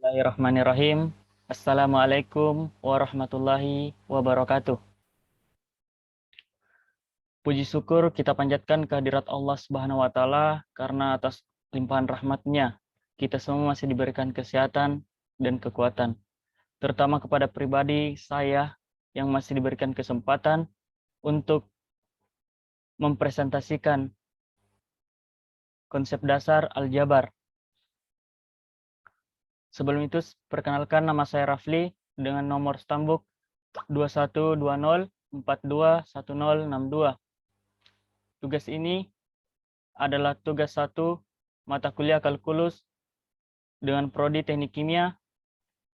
Bismillahirrahmanirrahim. Assalamualaikum warahmatullahi wabarakatuh. Puji syukur kita panjatkan kehadirat Allah Subhanahu wa taala karena atas limpahan rahmat-Nya kita semua masih diberikan kesehatan dan kekuatan. Terutama kepada pribadi saya yang masih diberikan kesempatan untuk mempresentasikan konsep dasar aljabar. Sebelum itu, perkenalkan nama saya Rafli dengan nomor stambuk 2120421062. Tugas ini adalah tugas 1 mata kuliah kalkulus dengan prodi Teknik Kimia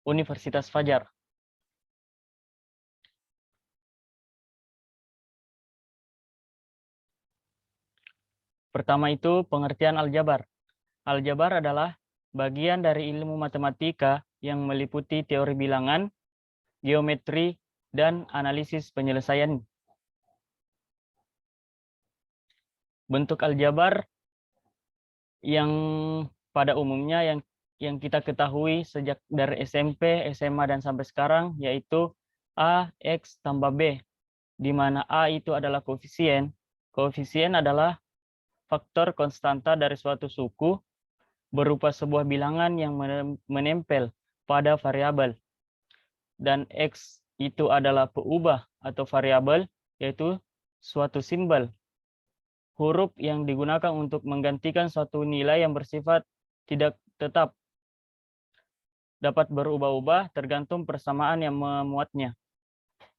Universitas Fajar. Pertama itu pengertian aljabar. Aljabar adalah bagian dari ilmu matematika yang meliputi teori bilangan, geometri, dan analisis penyelesaian. Bentuk aljabar yang pada umumnya yang kita ketahui sejak dari SMP, SMA, dan sampai sekarang yaitu A, X tambah B, di mana A itu adalah koefisien. Koefisien adalah faktor konstanta dari suatu suku berupa sebuah bilangan yang menempel pada variabel. Dan X itu adalah peubah atau variabel, yaitu suatu simbol huruf yang digunakan untuk menggantikan suatu nilai yang bersifat tidak tetap, dapat berubah-ubah tergantung persamaan yang memuatnya.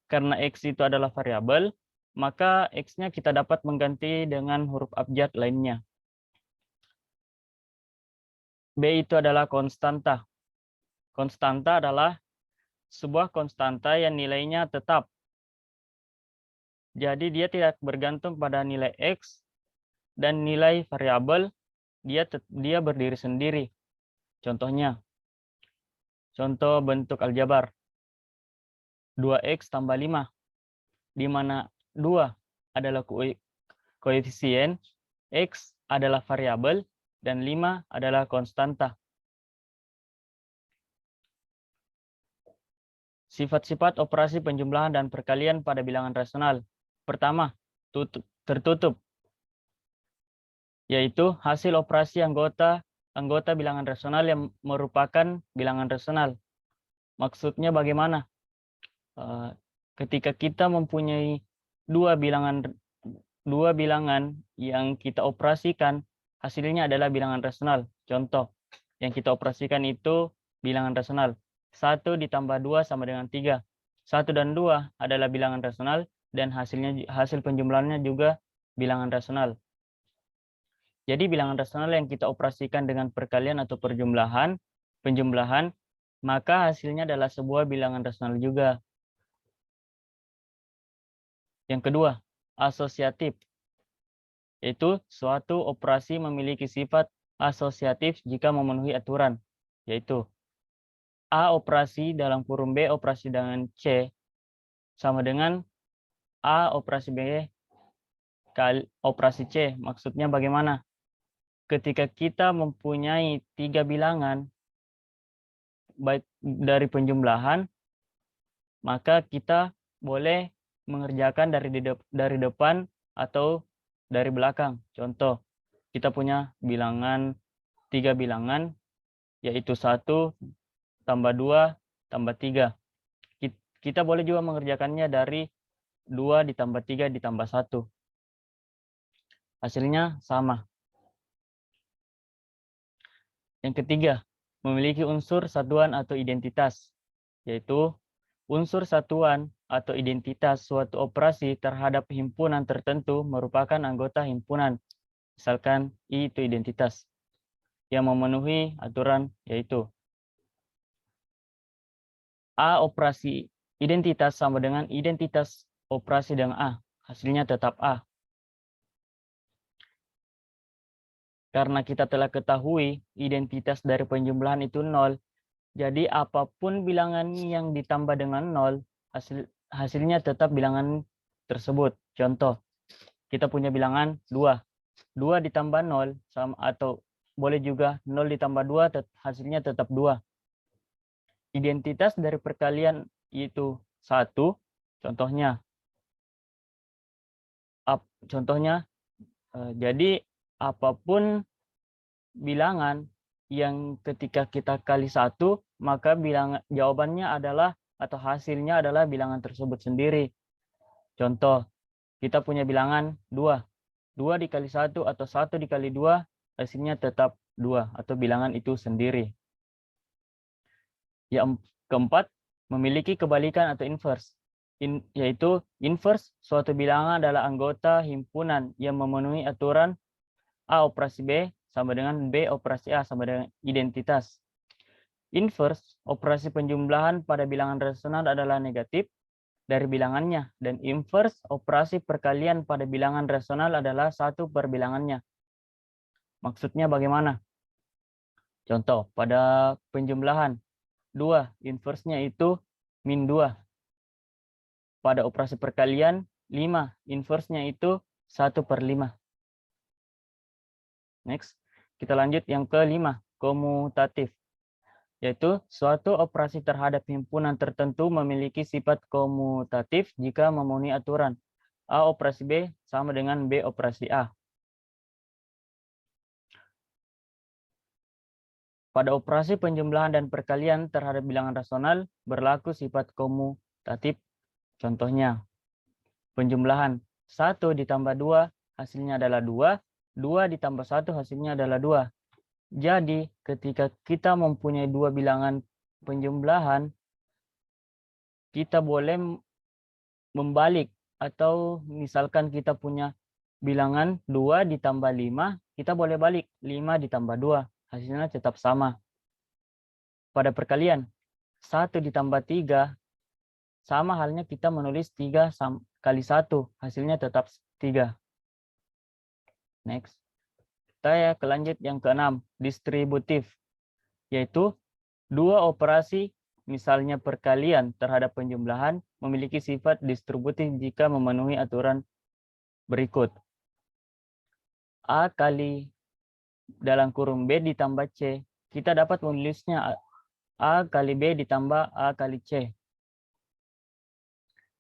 Karena X itu adalah variabel, maka X-nya kita dapat mengganti dengan huruf abjad lainnya. B itu adalah konstanta. Konstanta adalah sebuah konstanta yang nilainya tetap. Jadi dia tidak bergantung pada nilai X dan nilai variabel, dia berdiri sendiri. Contohnya, contoh bentuk aljabar. 2X tambah 5, di mana 2 adalah koefisien, X adalah variabel, dan 5 adalah konstanta. Sifat-sifat operasi penjumlahan dan perkalian pada bilangan rasional. Pertama, tertutup, yaitu hasil operasi anggota bilangan rasional yang merupakan bilangan rasional. Maksudnya bagaimana? Ketika kita mempunyai dua bilangan yang kita operasikan, hasilnya adalah bilangan rasional. Contoh, yang kita operasikan itu bilangan rasional. 1 ditambah 2 sama dengan 3. 1 dan 2 adalah bilangan rasional, dan hasil penjumlahannya juga bilangan rasional. Jadi bilangan rasional yang kita operasikan dengan perkalian atau penjumlahan, maka hasilnya adalah sebuah bilangan rasional juga. Yang kedua, asosiatif, yaitu suatu operasi memiliki sifat asosiatif jika memenuhi aturan, yaitu A operasi dalam kurung B operasi dengan C sama dengan A operasi B kali operasi C. Maksudnya bagaimana? Ketika kita mempunyai 3 bilangan, baik dari penjumlahan, maka kita boleh mengerjakan dari depan atau dari belakang. Contoh, kita punya 3 bilangan, yaitu 1 tambah 2 tambah 3. Kita boleh juga mengerjakannya dari 2 ditambah 3 ditambah 1. Hasilnya sama. Yang ketiga, memiliki unsur satuan atau identitas, yaitu unsur satuan atau identitas suatu operasi terhadap himpunan tertentu merupakan anggota himpunan. Misalkan I itu identitas yang memenuhi aturan, yaitu A operasi identitas sama dengan identitas operasi dengan A. Hasilnya tetap A. Karena kita telah ketahui identitas dari penjumlahan itu 0, jadi apapun bilangan yang ditambah dengan 0, hasilnya tetap bilangan tersebut. Contoh, kita punya bilangan 2. 2 ditambah 0 sama, atau boleh juga 0 ditambah 2 hasilnya tetap 2. Identitas dari perkalian itu 1, contohnya, jadi apapun bilangan yang ketika kita kali 1, maka jawabannya adalah atau hasilnya adalah bilangan tersebut sendiri. Contoh, kita punya bilangan 2. 2 dikali 1 atau 1 dikali 2, hasilnya tetap 2 atau bilangan itu sendiri. Yang keempat, memiliki kebalikan atau inverse. Yaitu inverse, suatu bilangan adalah anggota himpunan yang memenuhi aturan A operasi B sama dengan B operasi A sama dengan identitas. Inverse, operasi penjumlahan pada bilangan rasional adalah negatif dari bilangannya, dan inverse, operasi perkalian pada bilangan rasional adalah 1 per bilangannya. Maksudnya bagaimana? Contoh, pada penjumlahan 2, inverse-nya itu min 2. Pada operasi perkalian 5, inverse-nya itu 1 per 5. Next, kita lanjut yang kelima, komutatif. Yaitu suatu operasi terhadap himpunan tertentu memiliki sifat komutatif jika memenuhi aturan A operasi B sama dengan B operasi A. Pada operasi penjumlahan dan perkalian terhadap bilangan rasional berlaku sifat komutatif. Contohnya, penjumlahan 1 ditambah 2 hasilnya adalah 2, 2 ditambah 1 hasilnya adalah 2. Jadi, ketika kita mempunyai 2 bilangan penjumlahan, kita boleh membalik, atau misalkan kita punya bilangan 2 ditambah 5, kita boleh balik 5 ditambah 2, hasilnya tetap sama. Pada perkalian, 1 ditambah 3, sama halnya kita menulis 3 kali 1, hasilnya tetap 3. Next. Kita lanjut yang keenam, distributif, yaitu 2 operasi, misalnya perkalian terhadap penjumlahan, memiliki sifat distributif jika memenuhi aturan berikut. A kali dalam kurung B ditambah C, kita dapat menulisnya A kali B ditambah A kali C.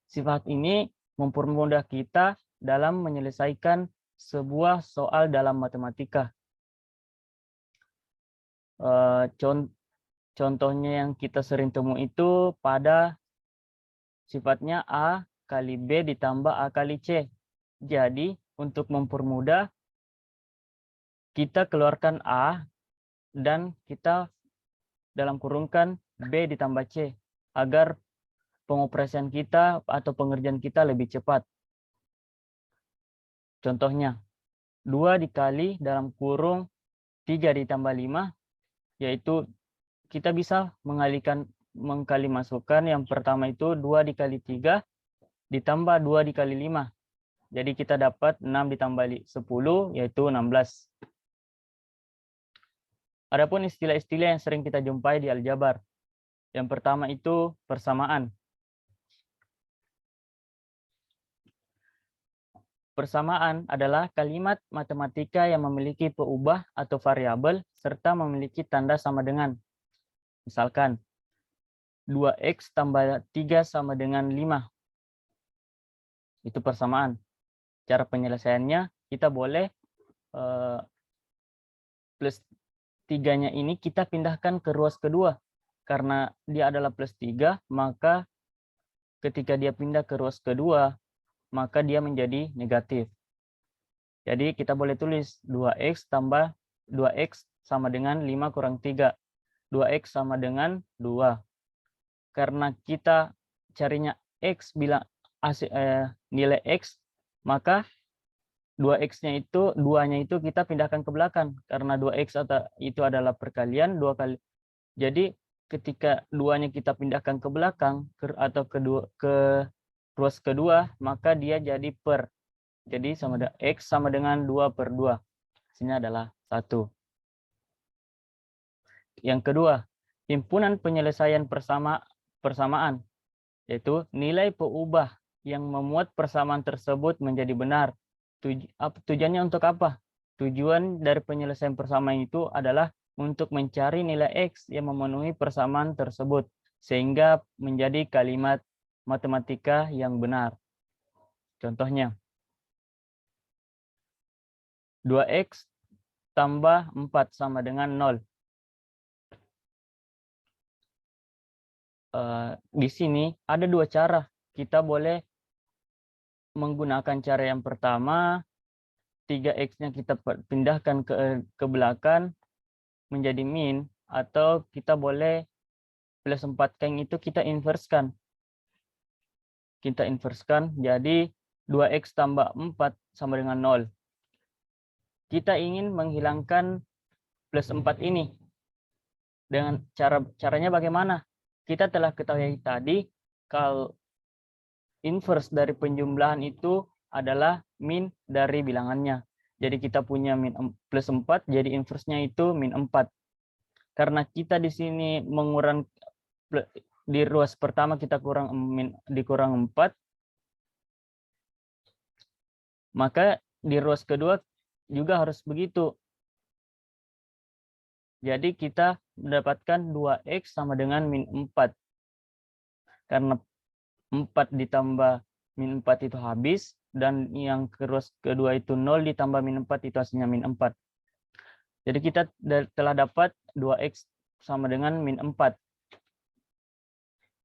Sifat ini mempermudah kita dalam menyelesaikan sebuah soal dalam matematika. Contohnya yang kita sering temui itu pada sifatnya A kali B ditambah A kali C. Jadi, untuk mempermudah, kita keluarkan A dan kita dalam kurungkan B ditambah C, agar pengoperasian kita atau pengerjaan kita lebih cepat. Contohnya, 2 dikali dalam kurung 3 ditambah 5, yaitu kita bisa mengkali masukkan. Yang pertama itu 2 dikali 3 ditambah 2 dikali 5. Jadi kita dapat 6 ditambah 10, yaitu 16. Adapun istilah-istilah yang sering kita jumpai di aljabar. Yang pertama itu persamaan. Persamaan adalah kalimat matematika yang memiliki peubah atau variabel serta memiliki tanda sama dengan. Misalkan, 2x tambah 3 sama dengan 5. Itu persamaan. Cara penyelesaiannya, kita boleh plus 3-nya ini kita pindahkan ke ruas kedua. Karena dia adalah plus 3, maka ketika dia pindah ke ruas kedua, maka dia menjadi negatif. Jadi kita boleh tulis 2x tambah 2x sama dengan 5 kurang 3. 2x sama dengan 2. Karena kita carinya x nilai x, maka 2x-nya itu, 2-nya itu kita pindahkan ke belakang. Karena 2x itu adalah perkalian 2 kali. Jadi ketika 2-nya kita pindahkan ke belakang atau ke ruas kedua, maka dia jadi per. Jadi x sama dengan 2 per 2. Hasilnya adalah 1. Yang kedua, himpunan penyelesaian persamaan, yaitu nilai peubah yang memuat persamaan tersebut menjadi benar. Tujuannya untuk apa? Tujuan dari penyelesaian persamaan itu adalah untuk mencari nilai x yang memenuhi persamaan tersebut. sehingga menjadi kalimat matematika yang benar. Contohnya, 2x tambah 4 sama dengan 0. Di sini ada dua cara. Kita boleh menggunakan cara yang pertama, 3x-nya kita pindahkan ke belakang menjadi min, atau kita boleh plus 4 itu kita inverskan. Kita inverskan, jadi 2x tambah 4 sama dengan 0. Kita ingin menghilangkan plus 4 ini. Dengan caranya bagaimana? Kita telah ketahui tadi, kalau inverse dari penjumlahan itu adalah min dari bilangannya. Jadi kita punya min plus 4, jadi inverse-nya itu min 4. Karena kita di sini mengurang di ruas pertama kita dikurang 4, maka di ruas kedua juga harus begitu. Jadi kita mendapatkan 2x sama dengan min 4. Karena 4 ditambah min 4 itu habis, dan yang ke ruas kedua itu 0 ditambah min 4 itu hasilnya min 4. Jadi kita telah dapat 2x sama dengan min 4.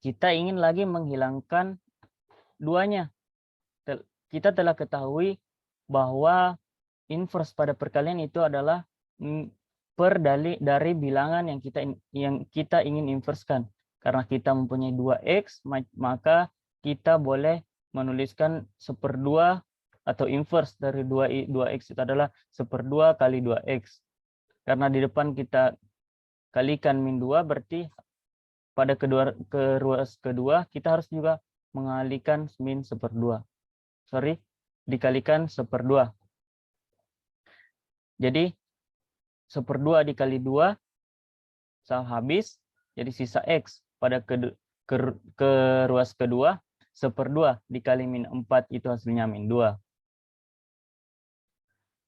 Kita ingin lagi menghilangkan duanya. Kita telah ketahui bahwa inverse pada perkalian itu adalah per dari bilangan yang kita ingin inverskan. Karena kita mempunyai 2x, maka kita boleh menuliskan 1/2 atau inverse dari 2x itu adalah 1/2 kali 2x. Karena di depan kita kalikan min 2, berarti pada ruas kedua kita harus juga mengalikan min 1/2. Dikalikan 1/2. Jadi 1/2 dikali 2 sama habis, jadi sisa x. Pada ke ruas kedua, 1/2 dikali min 4 itu hasilnya min 2.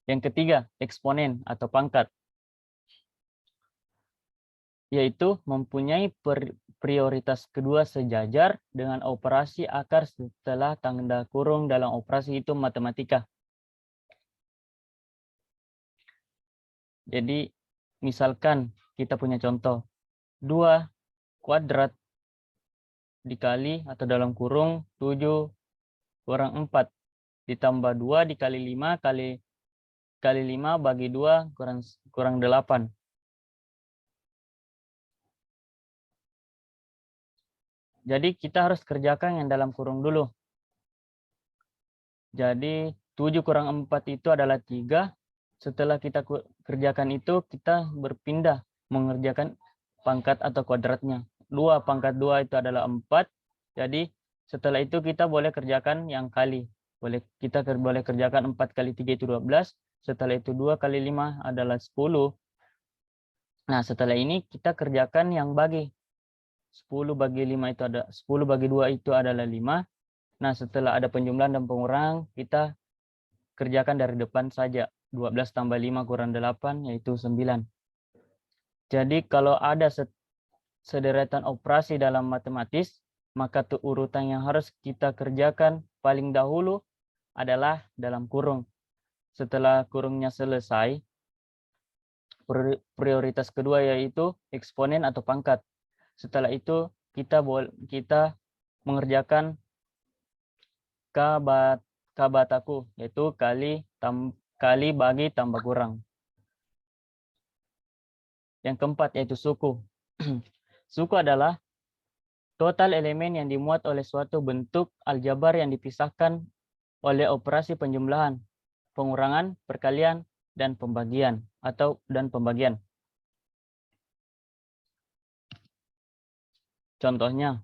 Yang ketiga, eksponen atau pangkat, yaitu mempunyai prioritas kedua sejajar dengan operasi akar setelah tanda kurung dalam operasi hitung matematika. Jadi misalkan kita punya contoh 2 kuadrat dikali atau dalam kurung 7 kurang 4 ditambah 2 dikali 5 kali 5 bagi 2 kurang 8. Jadi kita harus kerjakan yang dalam kurung dulu. Jadi 7 kurang 4 itu adalah 3. Setelah kita kerjakan itu, kita berpindah mengerjakan pangkat atau kuadratnya. 2 pangkat 2 itu adalah 4. Jadi setelah itu kita boleh kerjakan yang kali. Kita boleh kerjakan 4 kali 3 itu 12. Setelah itu 2 kali 5 adalah 10. Nah, setelah ini kita kerjakan yang bagi. 10 bagi 5 itu ada 10 bagi 2 itu adalah 5. Nah, setelah ada penjumlahan dan pengurangan, kita kerjakan dari depan saja. 12 tambah 5 kurang 8 yaitu 9. Jadi kalau ada sederetan operasi dalam matematis, maka urutan yang harus kita kerjakan paling dahulu adalah dalam kurung. Setelah kurungnya selesai, prioritas kedua yaitu eksponen atau pangkat. Setelah itu kita mengerjakan kabataku, yaitu kali bagi tambah kurang. Yang keempat yaitu suku. Suku adalah total elemen yang dimuat oleh suatu bentuk aljabar yang dipisahkan oleh operasi penjumlahan, pengurangan, perkalian, dan pembagian pembagian. Contohnya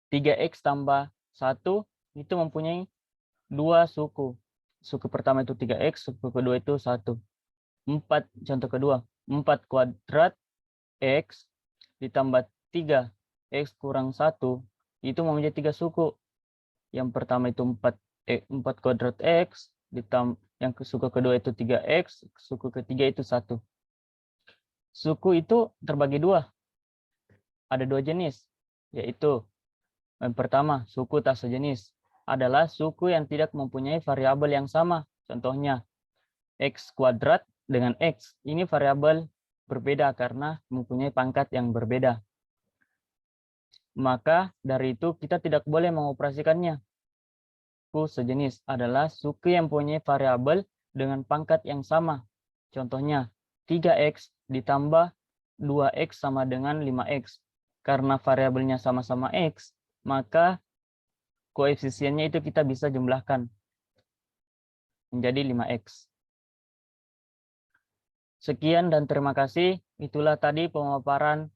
3x tambah 1 itu mempunyai 2 suku. Suku pertama itu 3x, suku kedua itu 1. 4, contoh kedua, 4 kuadrat x ditambah 3 x kurang 1 itu mempunyai 3 suku. Yang pertama itu 4 kuadrat x, yang suku kedua itu 3x, suku ketiga itu 1. Suku itu terbagi dua. Ada dua jenis, yaitu yang pertama, suku tak sejenis adalah suku yang tidak mempunyai variabel yang sama. Contohnya, X kuadrat dengan X. Ini variabel berbeda karena mempunyai pangkat yang berbeda. Maka dari itu kita tidak boleh mengoperasikannya. Suku sejenis adalah suku yang mempunyai variabel dengan pangkat yang sama. Contohnya, 3X ditambah 2X sama dengan 5X. Karena variabelnya sama-sama X, maka koefisiennya itu kita bisa jumlahkan menjadi 5X. Sekian dan terima kasih. Itulah tadi pemaparan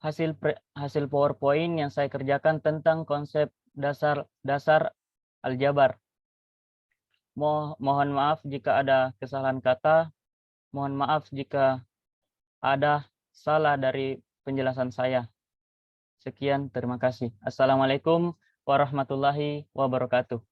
hasil PowerPoint yang saya kerjakan tentang konsep dasar aljabar. Mohon maaf jika ada kesalahan kata. Mohon maaf jika ada salah dari penjelasan saya. Sekian, terima kasih. Assalamualaikum warahmatullahi wabarakatuh.